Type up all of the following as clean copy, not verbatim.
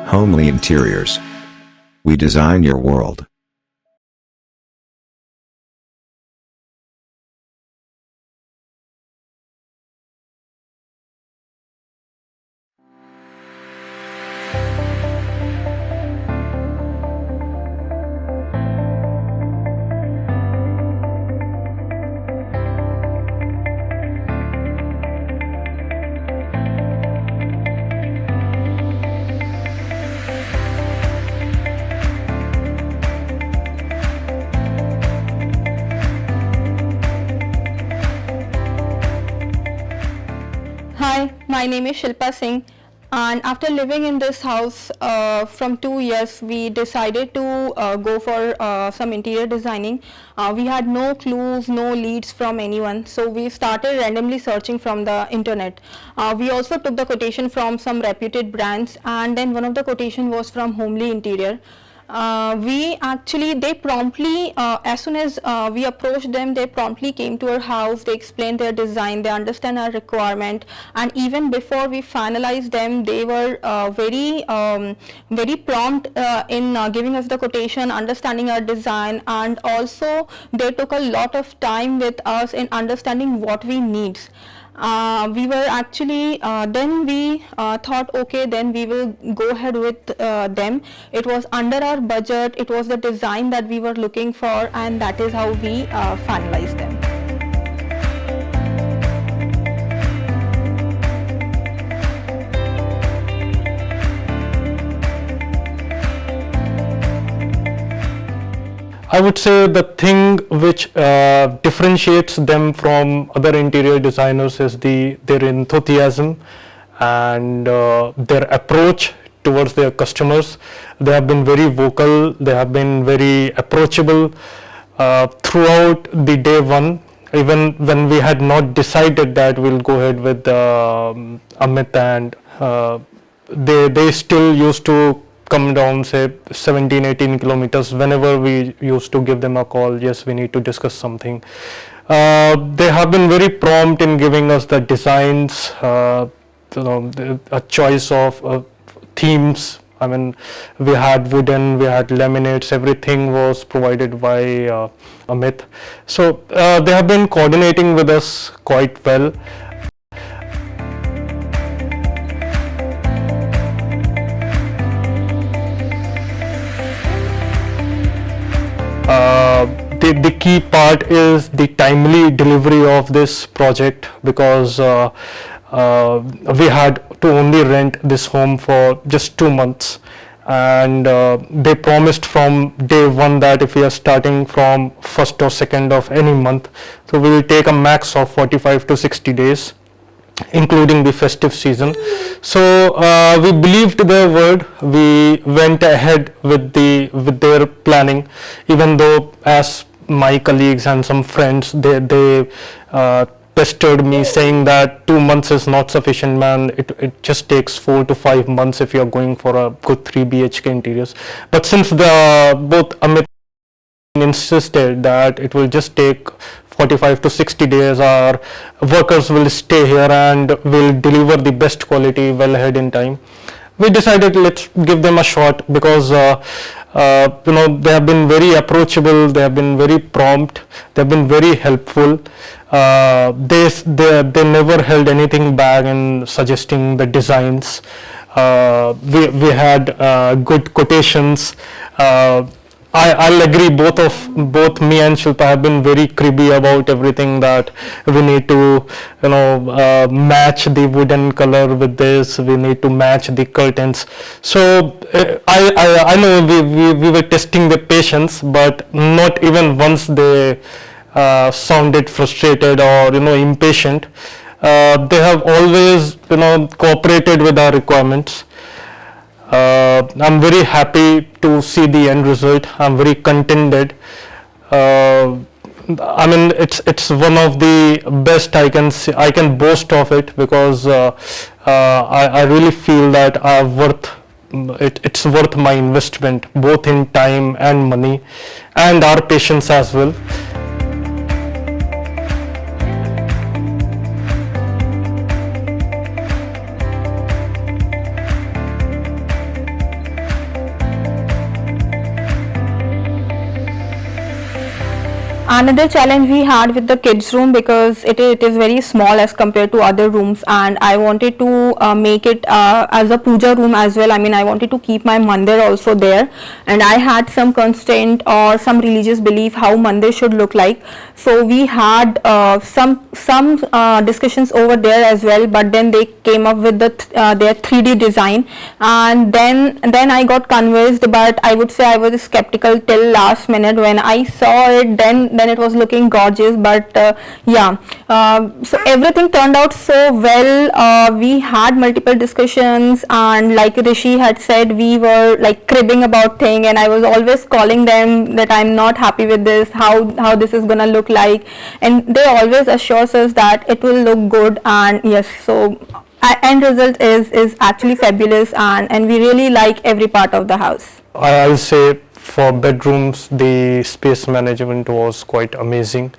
Homely interiors. We design your world. Hi, my name is Shilpa Singh, and after living in this house from 2 years, we decided to go for some interior designing. We had no clues, no leads from anyone, so we started randomly searching from the internet. We also took the quotation from some reputed brands, and then one of the quotation was from Homely Interior. They promptly, as soon as we approached them, they promptly came to our house, they explained their design, they understand our requirement, and even before we finalized them, they were very prompt in giving us the quotation, understanding our design, and also they took a lot of time with us in understanding what we need. We were actually then we thought, okay, then we will go ahead with them. It was under our budget, it was the design that we were looking for, and that is how we finalized them. I would say the thing which differentiates them from other interior designers is their enthusiasm and their approach towards their customers. They have been very vocal, they have been very approachable throughout the day one. Even when we had not decided that we'll go ahead with Amit, and they still used to come down, say 17-18 kilometers whenever we used to give them a call. Yes, we need to discuss something. They have been very prompt in giving us the designs, a choice of themes. I mean, we had wooden, we had laminates, everything was provided by Amit. So they have been coordinating with us quite well. The key part is the timely delivery of this project, because we had to only rent this home for just 2 months, and they promised from day one that if we are starting from 1st or 2nd of any month, so we will take a max of 45 to 60 days, including the festive season. So we believed their word. We went ahead with their planning, even though as my colleagues and some friends, they pestered me saying that 2 months is not sufficient, man. It just takes 4 to 5 months if you're going for a good 3 BHK interiors. But since both Amit insisted that it will just take 45 to 60 days, our workers will stay here and will deliver the best quality well ahead in time, we decided let's give them a shot, because they have been very approachable, they have been very prompt, they have been very helpful. They never held anything back in suggesting the designs. We had good quotations. I'll agree, both me and Shilpa have been very cribby about everything, that we need to match the wooden color with this, we need to match the curtains. So I know we were testing the patience, but not even once they sounded frustrated or impatient. They have always cooperated with our requirements. I'm very happy to see the end result. I'm very contented. I mean, it's one of the best I can boast of it, because I really feel that it's worth my investment, both in time and money, and our patience as well. Another challenge we had with the kids room, because it is very small as compared to other rooms, and I wanted to make it as a puja room as well. I mean, I wanted to keep my mandir also there, and I had some constraint or some religious belief how mandir should look like. So we had some discussions over there as well, but then they came up with their 3D design, and then I got convinced, but I would say I was skeptical till last minute. When I saw it, then it was looking gorgeous. But so everything turned out so well. We had multiple discussions, and like Rishi had said, we were like cribbing about thing, and I was always calling them that I'm not happy with this, how this is gonna look like, and they always assures us that it will look good. And yes, so end result is actually fabulous, and we really like every part of the house. I'll say for bedrooms, the space management was quite amazing.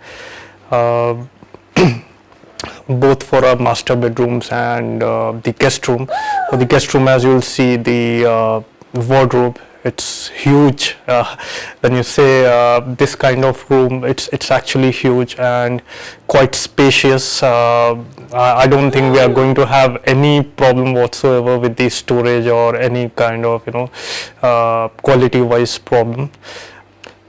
Both for our master bedrooms and the guest room. For the guest room, as you'll see, the wardrobe, it's huge. When you say this kind of room, it's actually huge and quite spacious. I don't think we are going to have any problem whatsoever with the storage or any kind of quality wise problem.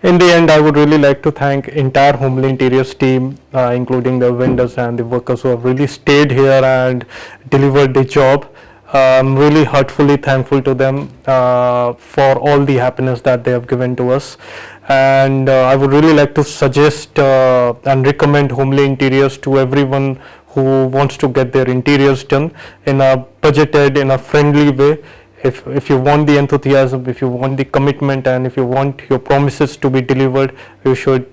In the end, I would really like to thank entire Homely Interiors team, including the vendors and the workers who have really stayed here and delivered the job. I'm really heartfully thankful to them for all the happiness that they have given to us. And I would really like to suggest and recommend Homely Interiors to everyone who wants to get their interiors done in a budgeted, in a friendly way. If you want the enthusiasm, if you want the commitment, and if you want your promises to be delivered, you should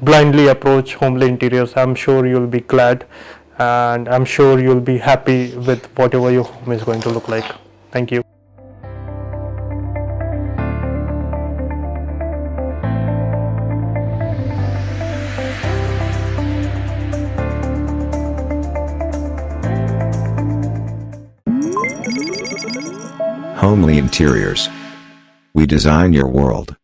blindly approach Homely Interiors. I'm sure you'll be glad, and I'm sure you'll be happy with whatever your home is going to look like. Thank you. Homely Interiors. We design your world.